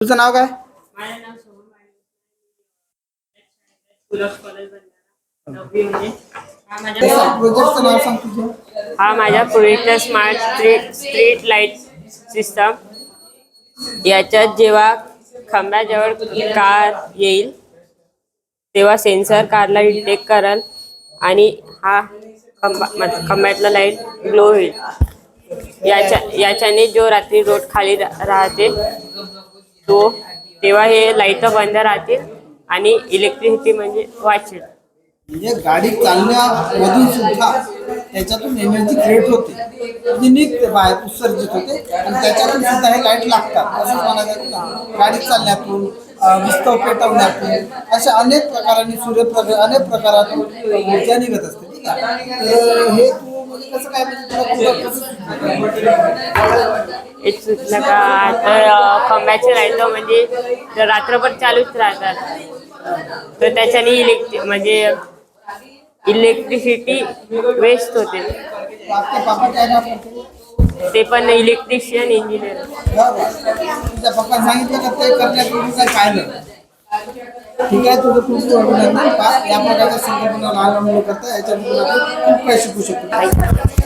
तुझं नाव काय? माझं नाव सोहम आहे. स्कूल ऑफ कॉलेज बंजारा 9वी मध्ये. प्रोजेक्टचं नाव सांग तुझं. हा माझ्या प्रोजेक्टचा स्मार्ट स्ट्रीट लाईट सिस्टम. याच्यात जेव्हा खांबाजवळ कार येईल तेव्हा सेन्सर कारला डिटेक्ट करेल आणि हा खंब्यातला लाईट ग्लो होईल. याच्याने जो रात्री रोड खाली राहते तो तेव्हा हे लाईट बंद राहतील आणि इलेक्ट्रिसिटी म्हणजे वाचेल. म्हणजे गाडी चालण्यामधून सुद्धा त्याच्यातून एनर्जी क्रिएट होते, म्हणजे निघते बाहेर उत्सर्जित होते आणि त्याच्यातून सुद्धा हे लाईट लागतात. असं म्हणायचं ना, गाडी चालण्यातून विस्तव पेटवण्यातून अशा अनेक प्रकारांनी अनेक प्रकारातून ऊर्जा निघत असते. ठीक आहे, तर हे तू म्हणजे कसं काय एक सुचलं का तर खंब्याचे लाईट म्हणजे रात्रभर चालूच राहतात तर त्याच्याने म्हणजे इलेक्ट्रिसिटी वेस्ट होते. आपल्या पापा काय काम करते? ते पण इलेक्ट्रिशियन इंजिनियर. तुझ्या पप्पा सांगितलं का ते करण्यापूर्वी काय पाहिलं? ठीक आहे, तुझं खूप अभिनंदन. या प्रकारच्या संघटना लहान मुलं करता याच्यातून आपण खूप काही शिकू शकतो.